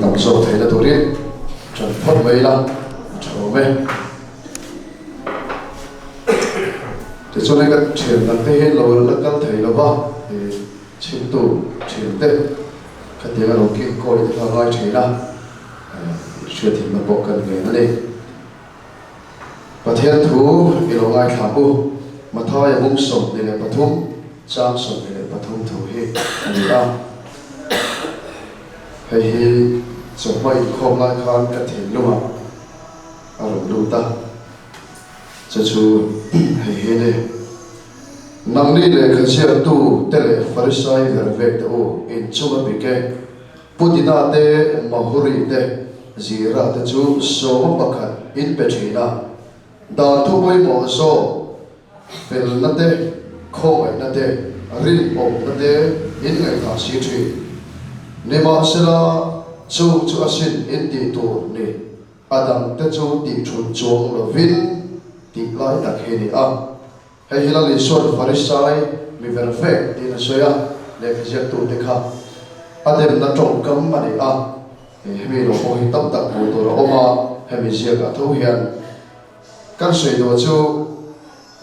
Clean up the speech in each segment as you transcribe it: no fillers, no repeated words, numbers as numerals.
tầm số thấy là tôi đi chuẩn phật mấy lần trở về thì cho nên cái chuyện là cái hết rồi là các thầy là vào thì chính tụ chuyện tết cái tiếng là đầu tiên coi thì là nói chuyện là chuyện thì mà bộ cần người nó đi và thiên thú cái lòng ai khám u mà thôi là mông sống để lại bát thum trang sống để lại bát thum thấu hi người ta hay hi sống vậy không lại khám cái thiên luôn à ở đâu ta cho chú hay hi đây nang ni le khasiat tu tele farisai vervek te o in chuma bike putina te mahuri te zira te chu so pakhat in pechina da thu boi mo so fel na te khoi na te rin op na te in ngai ta si thui nema sela chu asin in ti tu ni adam te chu ti chun chong lo vin ti lai tak he ni a hay hilal isor farisai mi verfek din soya le khasiat tu te kha adem na trong kam mani a hemi lo ho hi tam tak bu to ro oma hemi sia ka tho hian kan sei do chu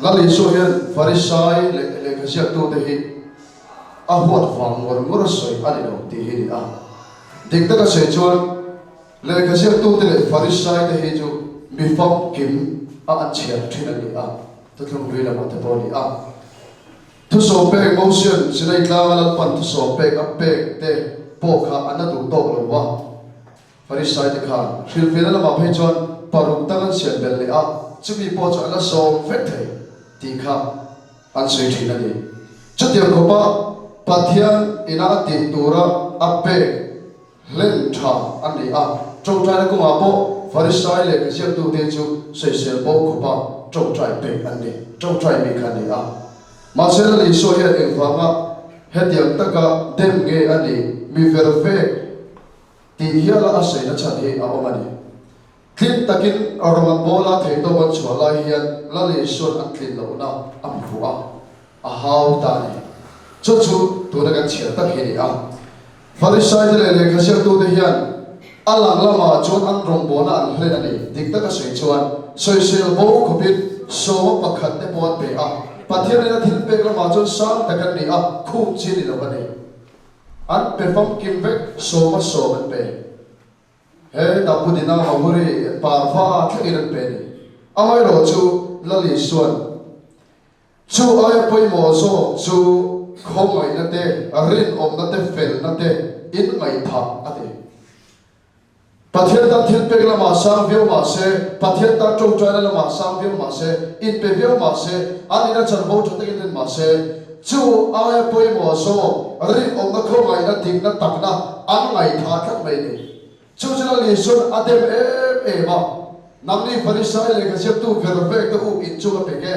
lali so hian farisai le khasiat tu te hi a huat wang ngor ngor soi ani no ti hi ni a dik ta ka sei chuan le khasiat tu te le farisai te hi chu mi fam kim a chiat thin ani a tu thong lui la mata boni a tu so pe emotion sinai tla la pan tu so pe a pe te po kha ana tu tok lo wa farisai te kha thil fe la ma phe chon paruk tangan sian bel le a chumi po cho ala so fet thei ti kha an sei thin ani chutiam ko pa pathian ina ti tura a pe len tha ani a trong trai ko ma po farisai le khasiat tu te chu sei sel po ko pa trong trai pe ani trong trai mi khan ni a ma se la li so he eng fa ma he tiang ta ka dem nge ani mi ver fe ti hiala a sei na chan he a omani klin takin aroma bola thei to ban chwala hian la li so an klin lo na am fu a hau ta ni chu tu na kan chhiat tak he ni a farisai le khasiat tu te hian alang lama chon an rong bona an hlen ani dik ta ka sei chuan soisel bo khopit so pakhat te pon pe a pathian ina thil pe la ma chon sang takan ni a khu chi ni lo bani an pe fam kim vek so ma so ban pe he ta pudina ma huri parfa thangin pe ni amai ro chu lali suan chu ay poi mo so chu khomai na te rin om na te fel na te in ngai tha ate pathian ta thil pe la ma sang view ma se pathian ta trou trai la ma sang view ma se in pe view ma se ani na chan bo tho te in ma se chu ay poi mo so rin om na khomai na tik na tak na an ngai tha thak mai ni chu chana li sun adem e ma namni farisai le khasiat tu vervek ta u in chu ka pe ke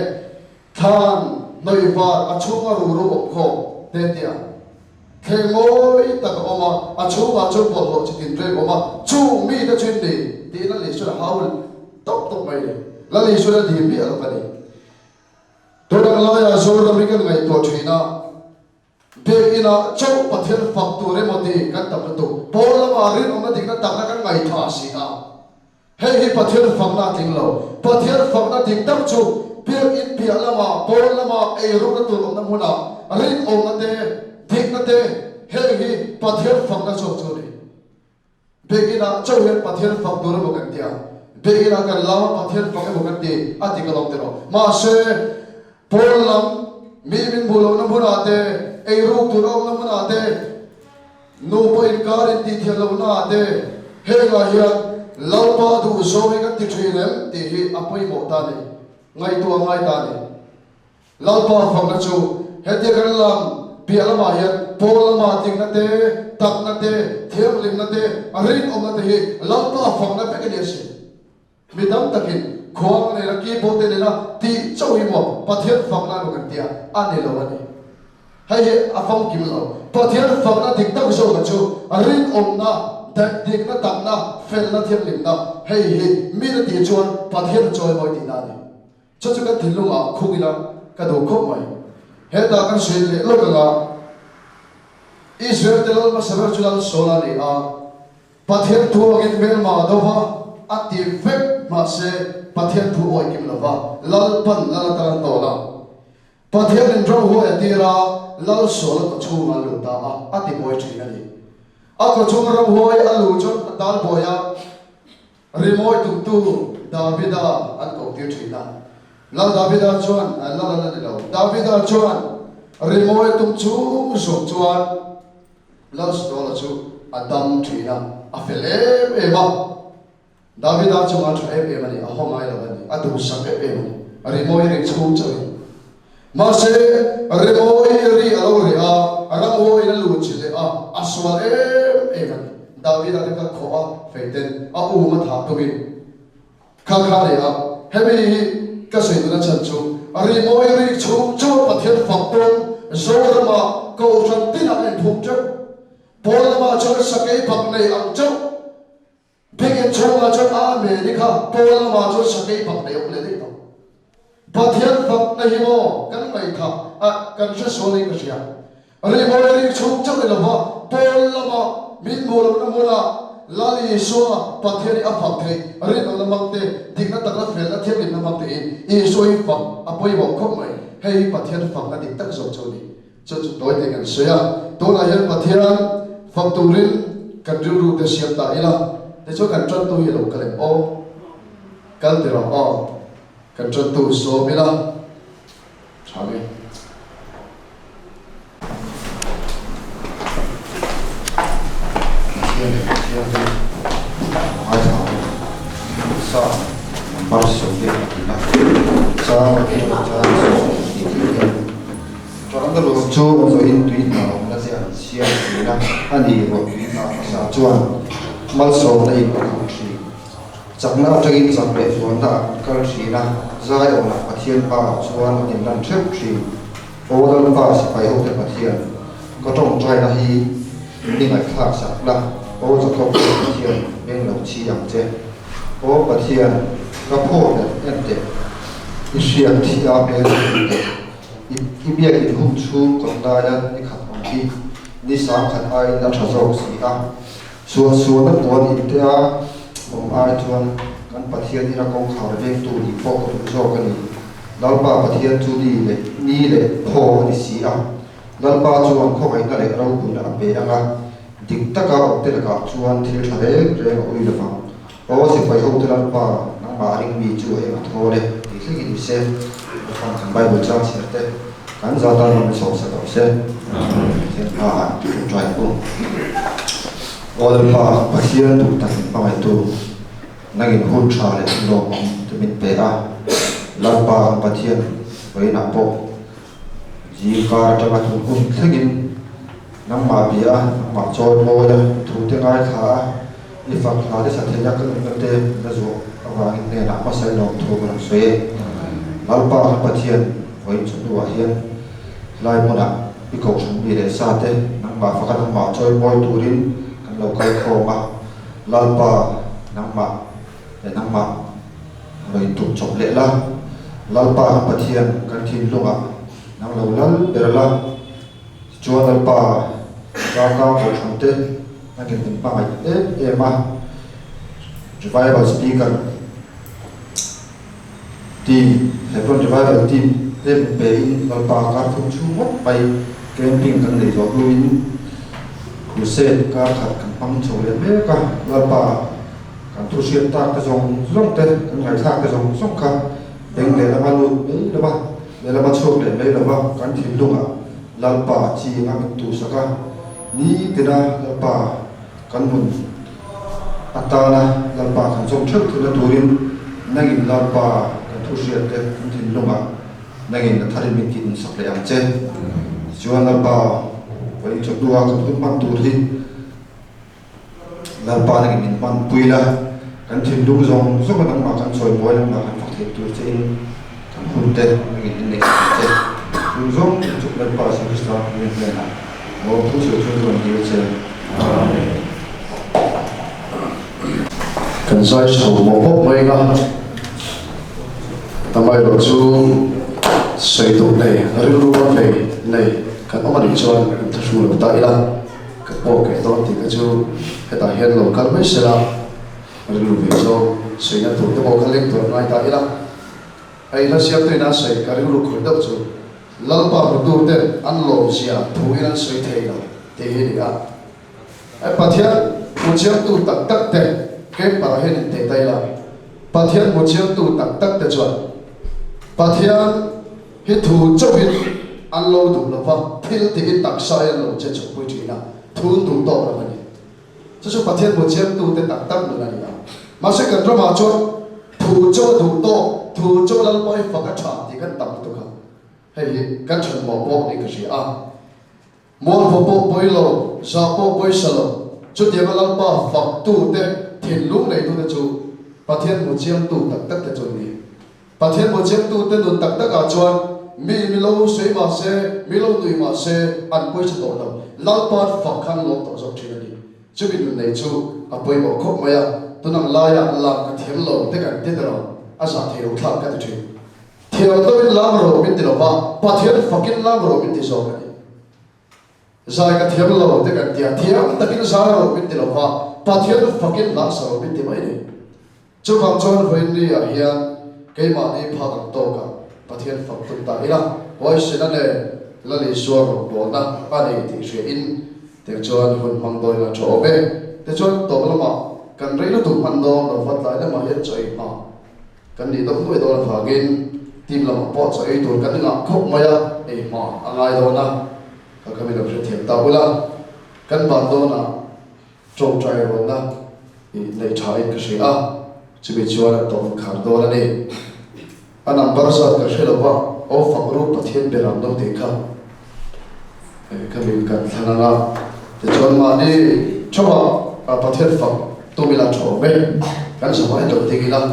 than noi va achunga ru ru om kho te tia khengoi tak oma achunga chu bol ho chitin re oma chu mi ta chin ni ti la li sun haul top top mai le la li sun di mi al pani to dang la ya so ra mi kan ngai to thina be ina chau pathian fak tu re moti kan tam tu pola ma rin om na dik na tak na kan ngai tha si na he hi pathian fak na ting lo pathian fak na dik tam chu pir in pia lama pola lama e ru na tu om na huna rin om na te dik na te he hi pathian fak na chu chu ni be ina chau he pathian fak tu re mo kan tia be ina kan la pathian fak mo kan ti ati ka long te ro ma se polam mi min bulo na buna te ei ru tu rom na buna te no po in kar in ti thel lo na te he ga hian lalpa du so he ka ti thilem ti hi apoi mo ta ni ngai tu ngai ta ni lalpa phang na chu he ti kan lam pia la ma hian pol la ma ting na te tak na te them lim na te arin om na te hi lalpa phang na pe ka ni se mi dam takin khong ne la ki bo te ne na ti chau hi mo pathian phang na lo kan tia ani lo ani hay he afam kim lo pathian phang na dik tak so ka chu arin om na dik na tak na fel na them lim na hay he mi na ti chuan pathian choi moi ti na ni chu chu kan thil lo ma khungila ka do khop mai he ta kan se le lo ka Israel te lo ma sabar chulal sola ni a pathian thu agin mel ma dova ati vek ma se pathian thu oi kim lova lal pan lal taran tola pathian in ro ho atira lal sol ko chunga lu ta ati boy thina ni a ko chung ro hoi alu chon dal boya rimoi tum tu davida an ko ti thina la davida chuan la la la lo davida chuan rimoi tum chu so chuan la stola chu adam thina a felem ema davida chunga thu em em ni a homai lo ni atu sak em em rimoi ri chu chu Mase remoi ri alo ri a ramoi na lu chile a aswal em David ate ka khoa feiten a u ma tha to bin kha kha le a hemi ka sei na chan chu remoi ri chu chu pathian fakton zorma ko chan tin a en thum chu polama chu sakai phak nei ang chu begen chunga chu a me ni kha polama chu sakai phak nei ok le dei to pathian phak na hi mo kan mai tha a kan se soli ka sia re mo ri chung chung le ba pol lama min mo na mo la lali so pathian a phak thei re no la mak te dik na tak la fel na thiam na mak te e so i phak a poi bo khop mai hei pathian phak na dik tak so choli chu chu toy te kan sia to la yan pathian phak tu rin kan ru te siam ta ila te cho kan tran tu hi lo ka le o kal te ro o kan tran tu so mila chame sa marso de na sa chọn cái đồ cho rồi in tùy nào nó sẽ xia na anh đi rồi na sa chuan marso này chẳng nào cho in chẳng để chuan ta cái gì na zai ông là phát hiện ba chuan những năm trước thì ô lần ba sẽ phải hỗ trợ phát hiện có trong trai là hi nhưng mà khác sắc là ôจะเข้าไปเทียนเป็นหลงชีอย่างเจโอปะเทียนก็พูดเนี่ยเด็กอิเชียที่อาเบลอีเบียกินหุ่นชูคนได้ยันนี่ขัดของที่นี่สามขัดไอ้นัทโจสีอ่ะส่วนนั้นตัวนี้เดียผมไอ้ชวนกันปะเทียนที่เราคงข่าวเรื่องตัวนี้พวกคนโจกันนี่แล้วป้าปะเทียนจูดีเลยนี่เลยพ่อนี่สีอ่ะแล้วป้าชวนเขาไปนั่นเลยเราคุณอาเบลอ่ะดิกตะกาออกเตะกาชวนที่ทะเลเรื่องอุ้ยละฟังโอ้สิไปห้องเตลันป่านังมาริงมีจูเองทั่วเลยที่สิ่งที่เซนฟังคำใบบุญจ้าเสียเตะการจัดการมันส่งสัตว์เซนเซนป่าใจปุ่งโอ้ละป่าพักเสียถูกตัดป่าไปตัวนักกินหุ่นชาเลยลงจะมิดเปะลันป่าพักเสียไว้หน้าปกจีการจะมาถูกหุ่นเท่ากินน้ำมาเบียน้ำมาจอยโมยถูกเตะง่ายขาอีฝั่งขาที่สัตย์ยักษ์ก็มันเต็มแล้วจู่เอาวางเนี่ยน้ำมาใส่ลงถูกมันสวยลัลปาปะเทียนไว้จุดตัวเฮียนลายมันอ่ะพี่กบชมมีเดชซาเต้น้ำมาฝักน้ำมาจอยโมยตูรินกันเราไกลโคมาลัลปาน้ำมาแต่น้ำมาไว้ถูกจบเละละลัลปาปะเทียนกันทิ้งลงอ่ะน้ำเราลัลเบรล่าจวนลัลปาก้าวก้าวโคชมเต้นั่นเป็นป้ายเอ็มมา revival speaker team Hebron revival team เล่นเป็นลัลปาการทุ่งชูวัดไปแคมปิ้งกันเลยจอดลุยครูเซนการขัดกันปังโชว์เลยเมื่อกันลัลปาการทุเรียนตากกระจงส่งเต้กันไหลทากกระจงส่งกันเด้งเลยละมาลุยเลยละมาเลยละมาโชว์เลยละมาการถิ่นลุงอ่ะลัลปาจีงามิตุสกันี่ติดาลัลปากันหุ่นอัตตานะลัลปาขันส่งเชิดที่ละตูรินนั่งกินลัลปากันทุเรียนเต้กันถิ่นลุงอ่ะนั่งกินกันทาริมิกินสักเลยอันเจจวนลัลปาวันนี้จุดดูว่ากันทุ่มมันตูรินลัลปานั่งกินมันปุยละกันถิ่นลุงส่งกันนั่งมากันสวยมวยนั่งมากันฝักเทียบตัวเจนกันหุ่นเต้นั่งกินเด็กเจลุงส่งจุดลัลปาสิ่งที่สามเรื่องนั้นโอ้ผู้ช่วยช่วยคนเดียวเจกันใช้ชาวมพบไม่นะทำไมเราจูใส่ตัวในเรื่องรู้ว่าในกันเอามาดิจวนกันทำชูเราตายละกันโอเคตอนที่กันจู heta hian local mai sela rilu ve zo seina tu te mo khalek tu ngai ta ila ai la siap te na sei ka rilu khoi dap chu lalpa bu tu te an lo sia thu ina sei thei lo te hi ni a ai pathia mu chiam tu tak tak te ke pa hen te tai la pathia mu chiam tu tak tak te chuan pathia hi thu chau hi an lo du la pa thil te hi tak sa ya lo che chu pui thi na thun tu to la ni chu pathia mu chiam tu te tak tak lu na ni ma se kan ro ma chu thu cho du to thu cho lal poi fa ka tha ti kan tam tu kha hei kan chan mo po ni ka shi a mo po poi lo sa po poi sa lo chu dia lal pa fa tu te thin lu nei tu te chu pathia mu chiam tu tak tak te chu ni pathia mu chiam tu te nu tak tak a chuan mi lo sei ma se mi lo nui ma se an poi cha to lo lal pa fa khan lo to zo thi ni chu bi nu nei chu a poi mo khop ma ya tunang la ya la ka thiam lo te kan te ro a sa thei ro thla ka ti theo tôi biết làm rồi biết điều ba ba theo fucking làm rồi biết điều gì sai cái theo lo thì cái tiền theo tất nhiên sai rồi biết điều ba ba theo fucking làm sao biết điều mấy này chú không cho nó về đi à hiện cái mà đi phá đằng to cả ba theo fuck tụi ta đi là hỏi xin anh này là lý do rồi bỏ na ba này thì sẽ in thì cho anh hôn mang đôi là chỗ bé thì cho anh tổ là mà cần lấy nó tụi mang đôi là phát lại là mà hết trời mà cần đi đâu cũng phải là phá gen tim làm một số ấy tuổi cái ngọc khóc mày à ấy mà anh ai đó na các cái mình được thiệt tao là cái bản đó na trông trai rồi na để trái cái gì à chỉ biết cho là tổng khảo đó là này anh làm bao giờ cái gì là ba ô phật rút bát thiên để làm đâu thì không cái mình cần thằng nào để cho mà đi cho bà bát thiên phật tôi bị làm chỗ bên cái số mấy đầu tiên là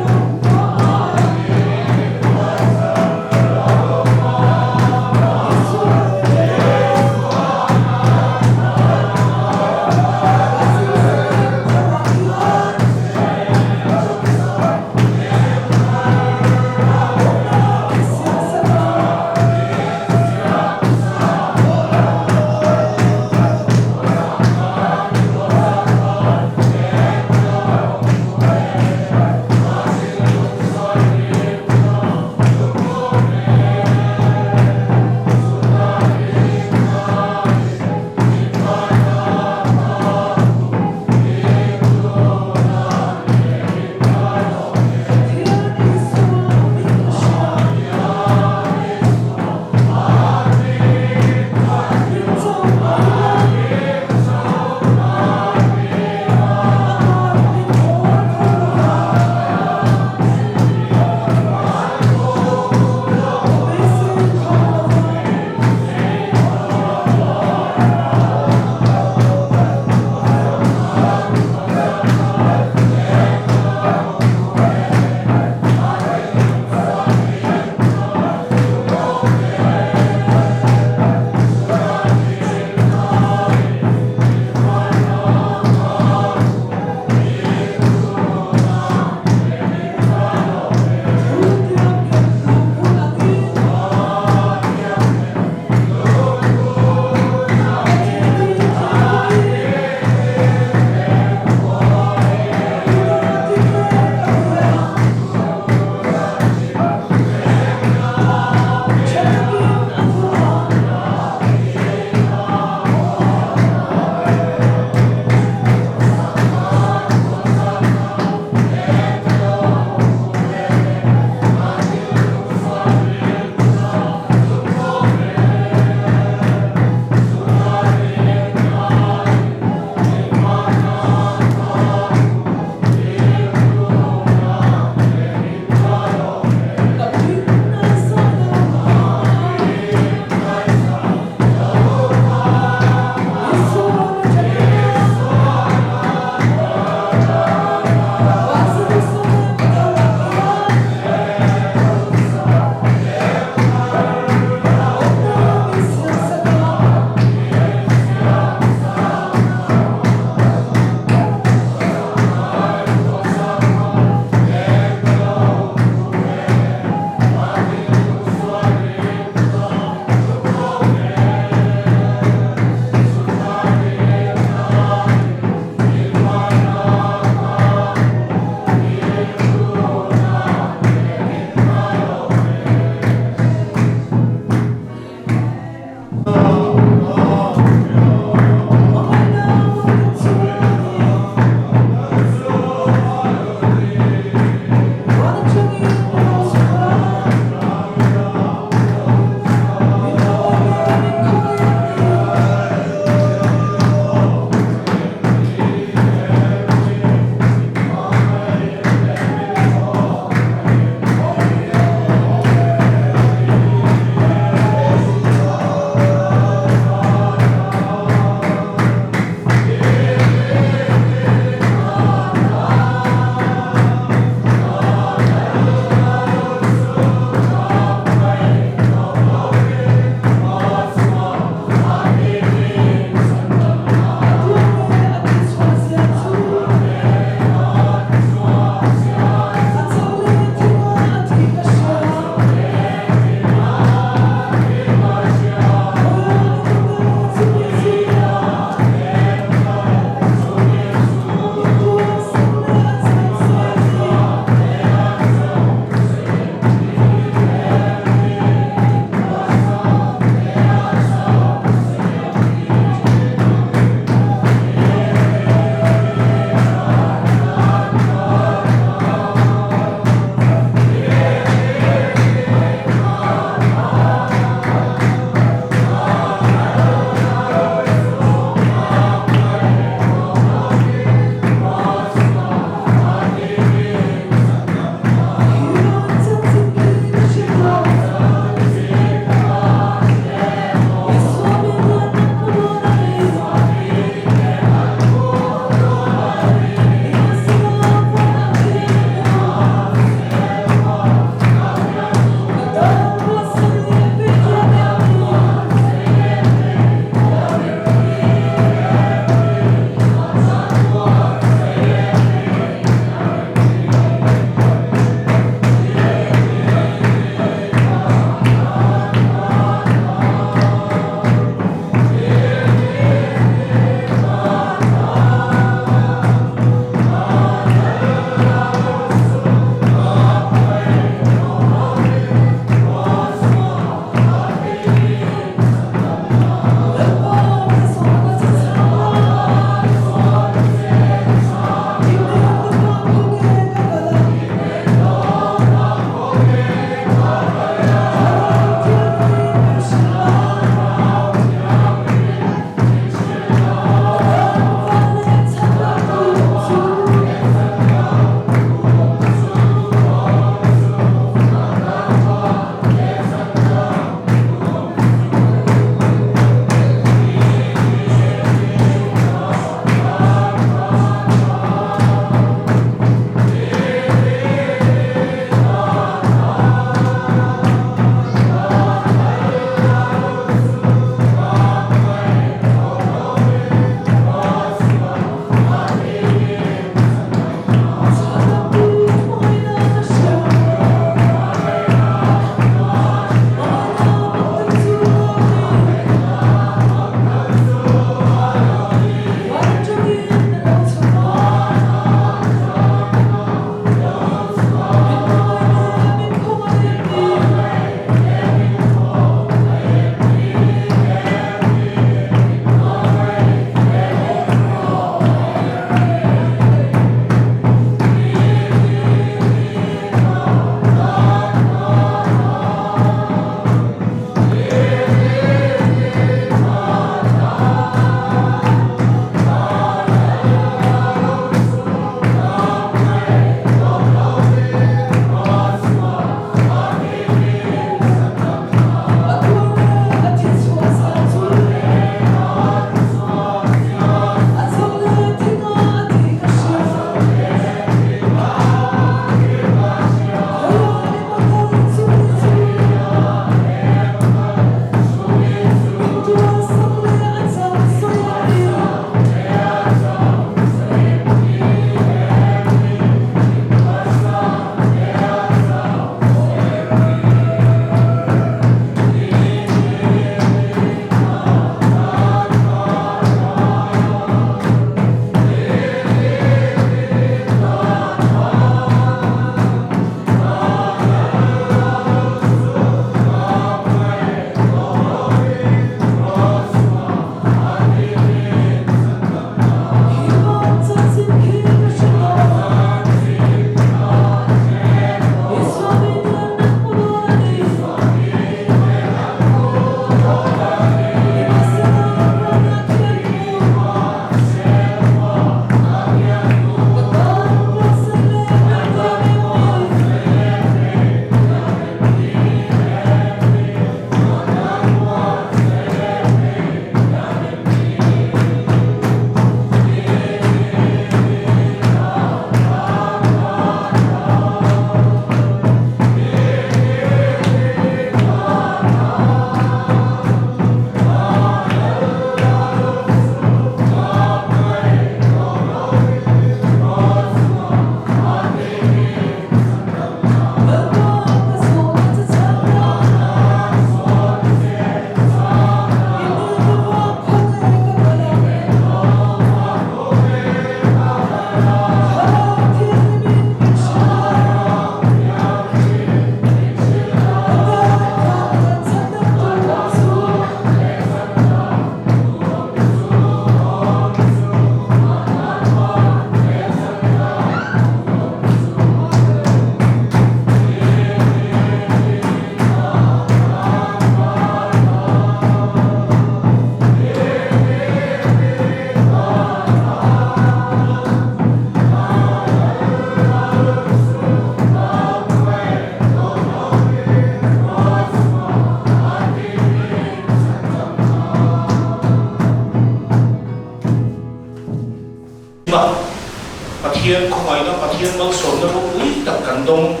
Pathian không ai đâu Pathian mang sổ nó cũng ít tập cảm động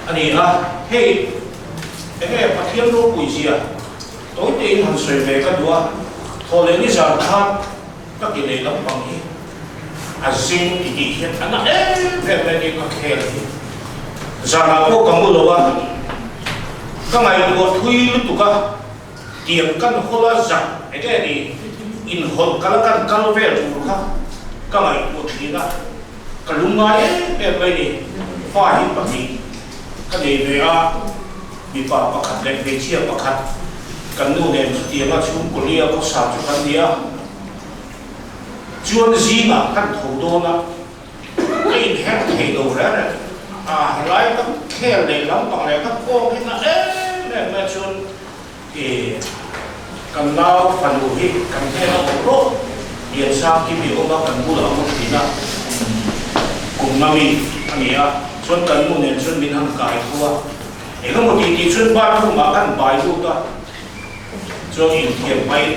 anh ấy hey cái Pathian nó bùi gì tối tiên hành soi về cái đua thôi lấy cái giờ khác các cái này lắm bằng gì xin thì hiện anh về cái khe giờ nào có cầm mua đâu các ngày một thui lúc tụ cả tiền căn hồ là giặc cái này in hồn căn về tụ cả các ngày một thì là cái lúc này về này phải hiện bằng gì cái này về bị bà bắt khát lên về chia bắt khát cái nô đen tiền là chúng của lia có sao cho cái lia chuyên gì mà căn thủ đô là cái hẹn thầy đồ đó này lại các khe này lắm bằng này các cô cái là này mà chuyên thì cần lao phần đủ hết cần thêm nó ổn độ hiện sao cái biểu nó cần mua là một tí nào cùng mà mình anh ấy chuyên cần mua nên chuyên mình hàng cải thua để có một tí chuyên ba thu mà cần bài luôn đó cho in thiệp bay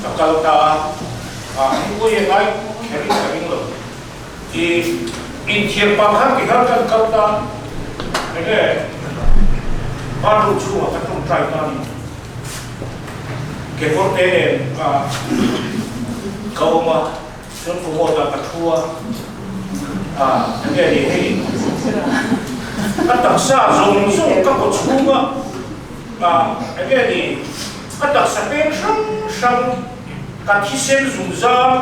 các cao ta cái hiện nay cái rồi thì in thiệp bằng khác thì khác cần cao ta cái ba thu chú mà các trong trai ta cái vấn đề này câu mà chuyên phụ một là các thua cái gì hay các đặc sản dùng các một chú mà cái gì các đặc sản bên sang các thí sinh dùng ra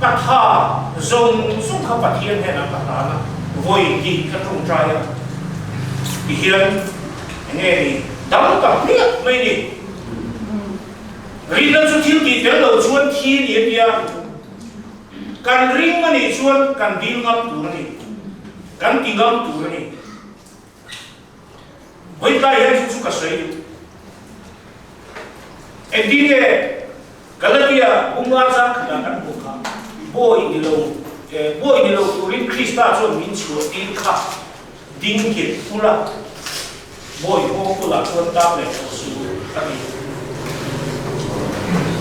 các thà dùng các phát hiện hay là các thà vui đi các trong trai thì hiện nghe đi đóng tập biết mấy đi rin nó thiếu thì tiếng đầu chuan thi niệm ya can ring mà này chuan can đi ngâm tủ này can đi ngâm tủ này với tay hay chúng ta sấy em đi nghe cái là kia ông ngoan sang là can buộc ha boy đi lâu tủ rin Krista chuan min chuan tin khắp đinh kịp pula boy cô pula chuan đáp lại cho sự cái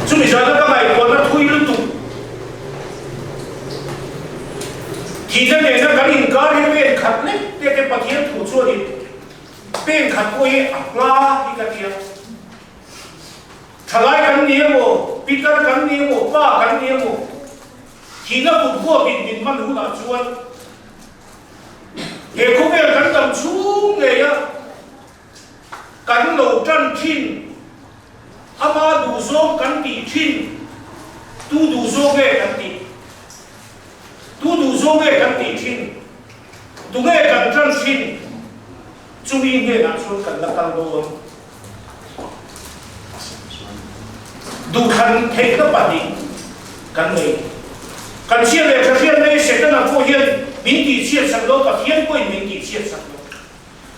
chúng mình giờ các ngày còn nó thui liên tục thì thế này nó cái hình cá thì bên khát đấy cái bát hiến thủ chua thì bên khát coi la đi cái kia thay cái niệm bộ bị cái niệm bộ ba cái niệm bộ thì nó cũng vô bình man hú là chuan hệ không biết cái tầm xuống này á cái lầu chân thiên ama du zo kan ti thin tu du zo ge kan ti tu du zo ge kan ti thin tu ge kan tran thin chumi ge na chun kan la kan do du khan thei ka pa ni kan nei kan sia le ka hian nei se ta na ko hian min ti chia sak do pa hian ko min ti chia sak do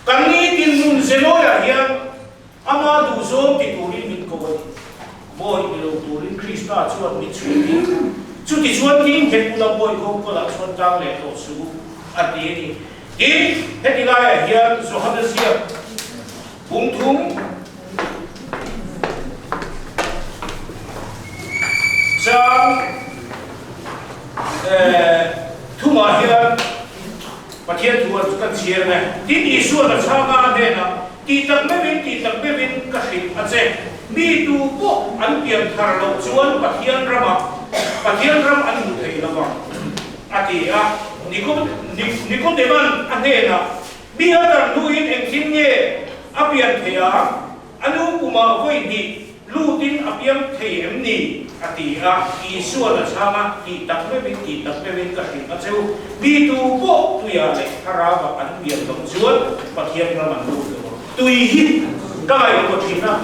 kan ni tin nun zelo ya hian ama du zo ti turin min ko boy ni lo turin Krista chuan mi chuti chuti chuan tin ke pula boy ko la chuan tang le to su ati ni tin heti la hian Johannes hian bung thung sang thuma hian pathian tuan kan chiar ne tin Isu na changa de na ti tak me bin ka hrit a che mi tu po an pian thar lo chuan pathian ram an mu thei lawa ati niko deman ane na mi hadar luin eng thin nge apian thea anu kuma voi ni lutin apian thei em ni ati Isu na changa ti tak me bin ka hrit a cheu mi tu po tu ya le tharawa an pian lo chuan pathian ram an lu tùy hít các bạn có thể nào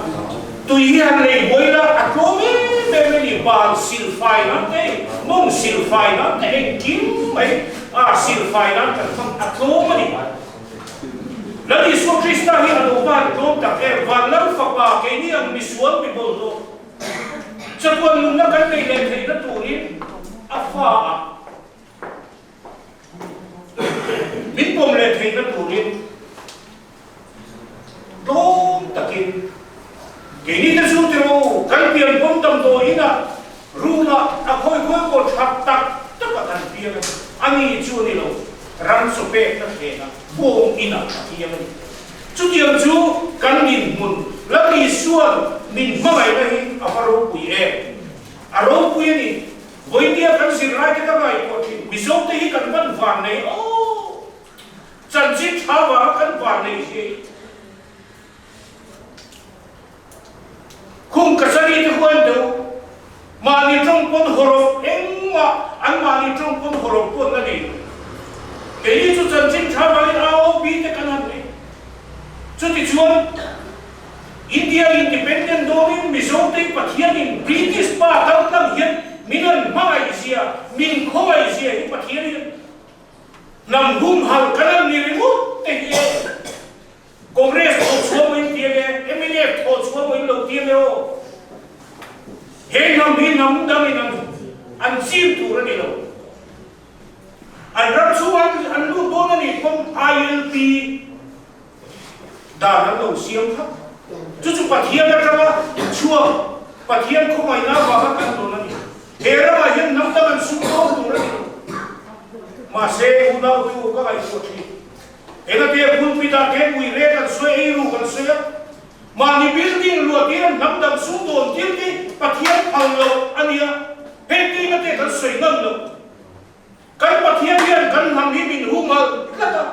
tùy hít này với là ăn cơm ấy mình bàn xịn phai lắm đấy mông xịn phai lắm đấy kiếm mấy xịn phai lắm cần không ăn cơm mà đi là đi xuống Krista hi ăn bàn cơm tập em và lắm phật bà cái này ăn mì xuống bị bồn luôn cho con lúc nó cái này lên thấy nó tủ đi pha mình bồn lên thấy nó tủ đi đốm takin cái này nó xuống theo cái tiền công tâm tôi na ru na khôi khôi một hạt tắc tất cả thành tiền ani chu ni lo ram so pe na the na bom ina ki yang ni chu tiang chu kan min mun la ki suan min ma mai na hi aparo pui e aro pui ni voi dia kan sin ra ke ta mai ko ti mi so te hi kan ban van nei o chan chi thawa kan van nei hi khung kasari te huan do mani trong pon horo engma an mani trong pon horo pon na ni ke ni chu chan chin thawa ni ao bi te kan han nei chu ti chuan India independent domin misote pathian in British pa tam tam hian minan mai sia min khoi sia hi pathian nam hum hal kalam ni rimu te hi congress ko chuo in tie le MLF ko chuo in lo tie le o he nam hi nam dam in an sim tu ra ni lo an ram chuan an lu do na ni kom ILP da na lo siam thap chu pathian na tama chuo pathian ko mai na ba kan do na ni hera ma hian nam dam an su ko tu ra ni ma se una tu ka ai ko thi ena te bun pita ke mui re kan so e ru kan so ma ni building lo ti nam dam su don til ti pathian phal lo ania he ti na te kan so ngam lo kan pathian hian kan ham hi min hu ma kata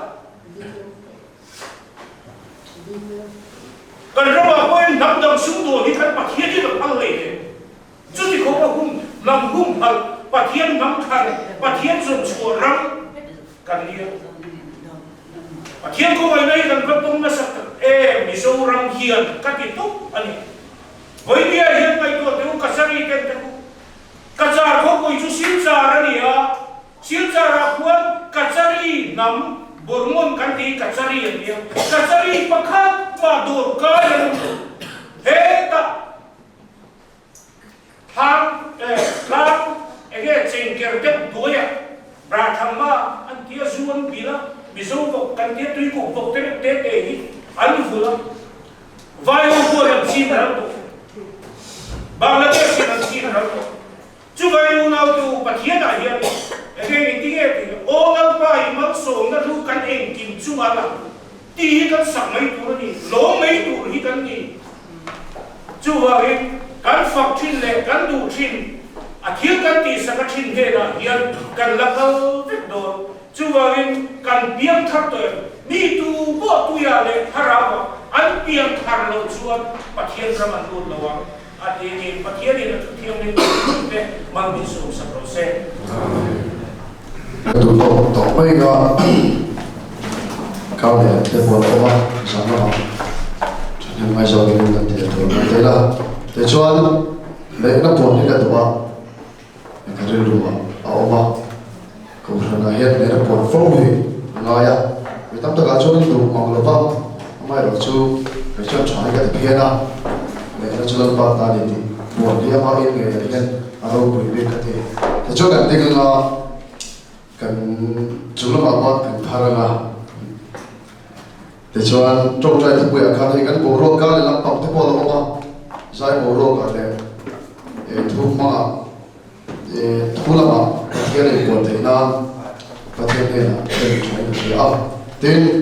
kan ro ma ko nam dam su don hi kan pathian hi lo phal le chu ti ko ma hum nam hum hal pathian nam khan pathian zum chu ram kan lia pathian ko mai nai kan ko tum na sak e mi so ram hian ka ti tu ani voi dia hian mai to tu ka sari ken te ka char ko ko chu sil char ani a sil char a khuan ka chari nam bormon kan ti ka chari ani ka chari pakhat ma dor ka he ta hang lang ege ching ker te doya bra thamma an tia zuan bila bizo ko kan tia tui ko ko te te hi an fula vai o ko ram chin ra to bangladesh kan chin ra to chu vai u nau tu pathian a hian ege indige ti o ngal pa I mal so na lu kan eng kim chu ala ti kan sak mai tu ni lo mai tu hi kan ni chu wa kan fak thin le kan du thin a thil kan ti sa ka thin he na hian kan lakal vet do chu wa kan piang thak to mi tu bo tu ya le harawa an piang thar lo chuan pathian raman lu lo wa a ti ni pathian ni na thiam ni te mang mi su sa pro se tu to mai ga cao để te bo lo ba sa no nên mai sau cái vấn đề đó thế là để cho lấy nó buồn cái đó cái điều đó mà cũng là hiện để nó buồn phong huy nói à vì tâm tất cả cho nên đủ mong là vâng mai rồi chú để cho chọn cái thứ kia nào để nó cho nó bắt ta đi buồn đi mà yên người hiện ở đâu cũng biết cái thế để cho cái tiếng là cần chúng nó bảo bắt cần thà là để cho anh trong trái thực hiện khả thi cái bộ rô cá làm tập thế bao lâu mà giải bộ rô cả này thu mà thu làm à cái này buồn thế nào và thế này là cái chuyện gì à tin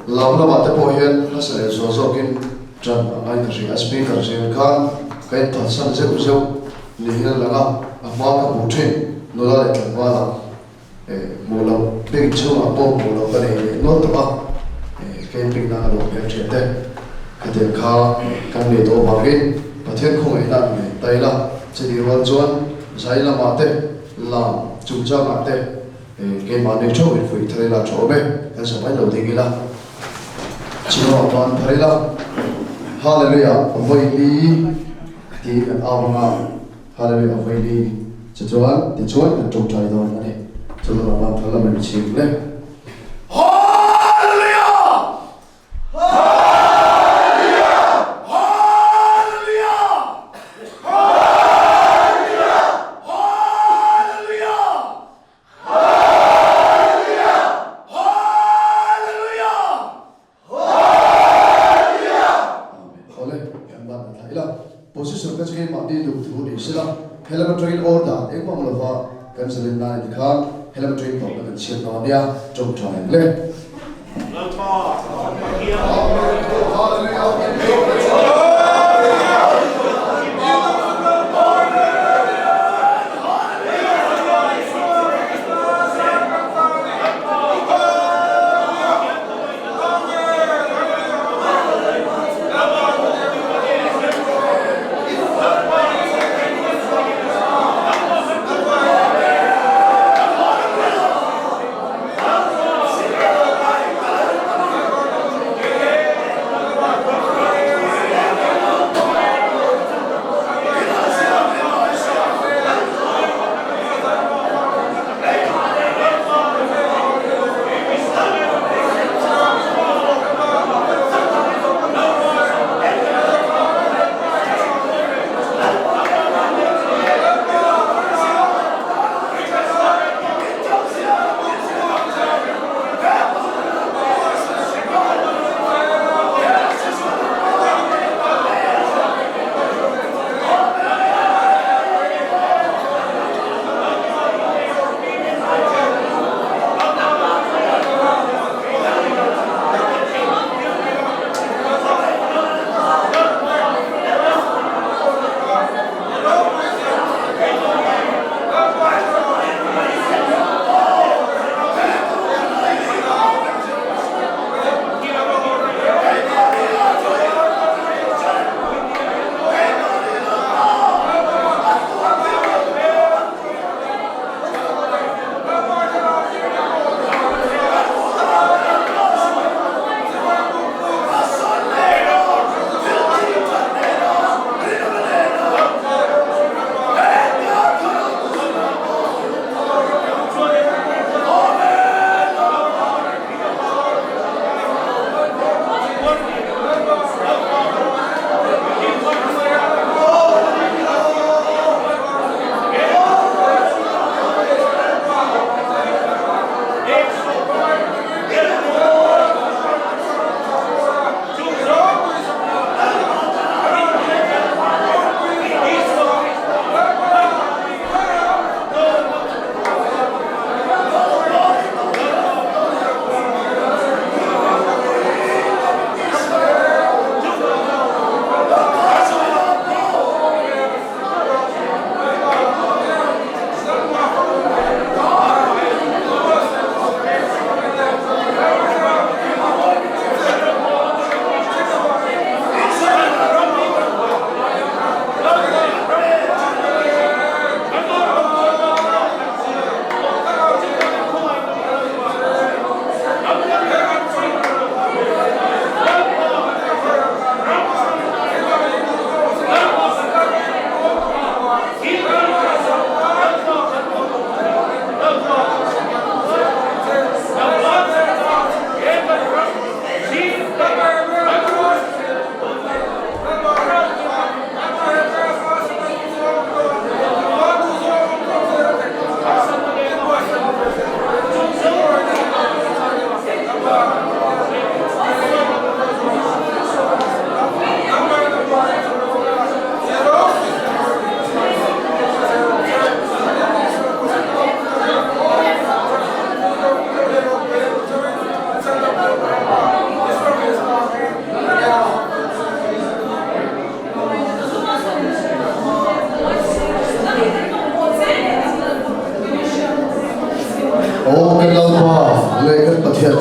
làm làm thế bao hiện nó sẽ zo zo kinh chân ngay từ khi speaker riêng kan cái thật sẵn dễ dễ như hiện là ngã mà cái bộ chuyện nó là để làm vào một lần bên chỗ mà bộ một lần cái này nó tập cái bình năng lượng về chuyện đấy cái tiền khá căn để tổ bảo cái và thiên không ấy là người tây là chỉ đi vào chuan giải là mà thế làm chủ trang mà thế cái mà nếu cho mình phải thấy là chỗ bên cái sản phẩm đầu tiên là chỉ có toàn thấy là hallelujah với đi thì ao mà hallelujah với đi chỉ chuan thì chuan là trồng trái thôi này cho nên là làm thật là mình chịu đấy. Position cái mà đi được thứ để xem là hay là train order, em mong là vào cái sự liên này thì khác helam train to kan chiam no dia chom chai le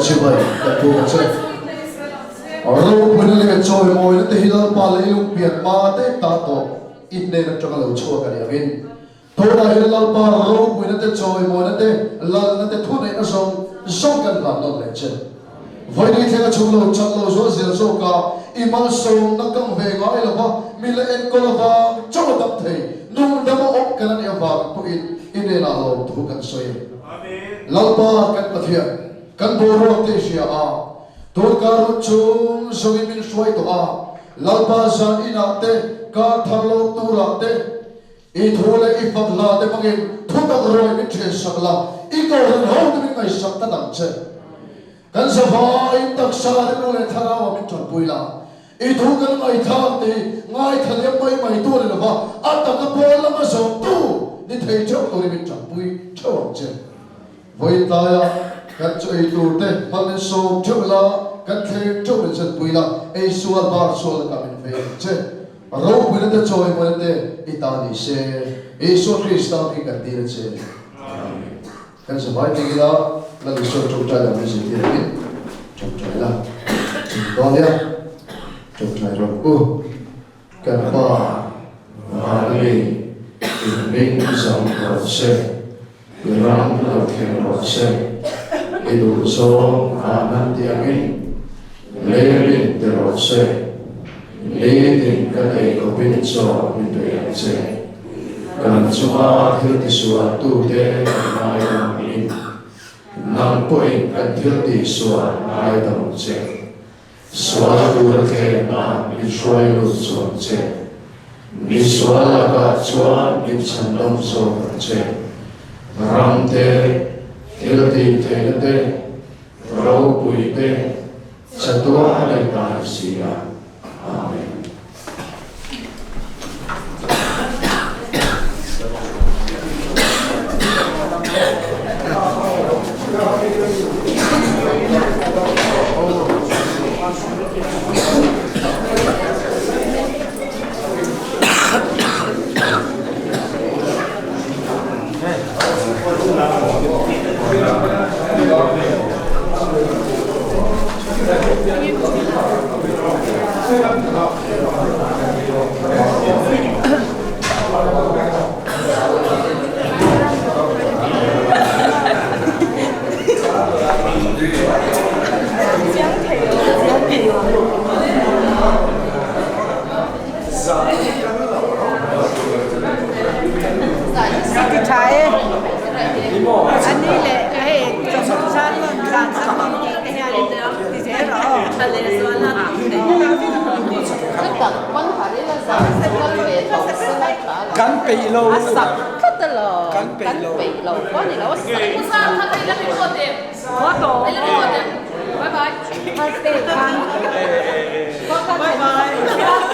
chibai da tu che ro bunle choi moi te hilal pa le lu pian ma te ta to in ne na chakal chu ka ya gin thoda hilal pa ro bunle te choi moi te lal na te thu ne na song kan la no le che voi ni the chu lo chak lo so sil so ka imal so na kam ve ga ila ba mi le en ko la ba chu da the nu da mo ok kan ya ba tu in ne la lo tu kan so ye amen lalpa kan pathia kan boro te sia a to ka chung so min swai to a lalpa sa ina te ka thalo tu ra te I thole I pagla te pagin thutak roi mi the sakla I ko ran ho te ngai sak ta dang che kan sa vai tak sa de no le thara wa mi chon puila I thu kan ngai thang te ngai thale mai mai tu le ba a ta ka pol la ma so tu ni thei chok to mi chon pui chawang che voi taya kan choi tu te man so thula kan the tu le chan puila e sual bar sual ka min fe che ro puila te choi mo te itani se Yesus Kristus ki kan dir che kan sa bai ti la la li so tu ta la mi se dir ni tu ta la do ya tu ta ro ku kan pa ma ni in sam ro se ram ro ke ro se idu so anan ti angi le rin te ro se le din ka dei ko bin so min te ya se kan chuma thil ti suwa tu te mai ram in nam point kan thil ti suwa mai dam che suwa tu ra ke na in shwai lu so che mi suwa la ka chuan in chan dam so che ram te thil ti te te ro pui te chatua le ta sia amen. Cắn bị lâu sập khất tơ lò Cắn bị lâu. có này nó sập Musa, kan tayo lang yung hotel. có tổ Ay lang yung hotel. Bye-bye. bye bye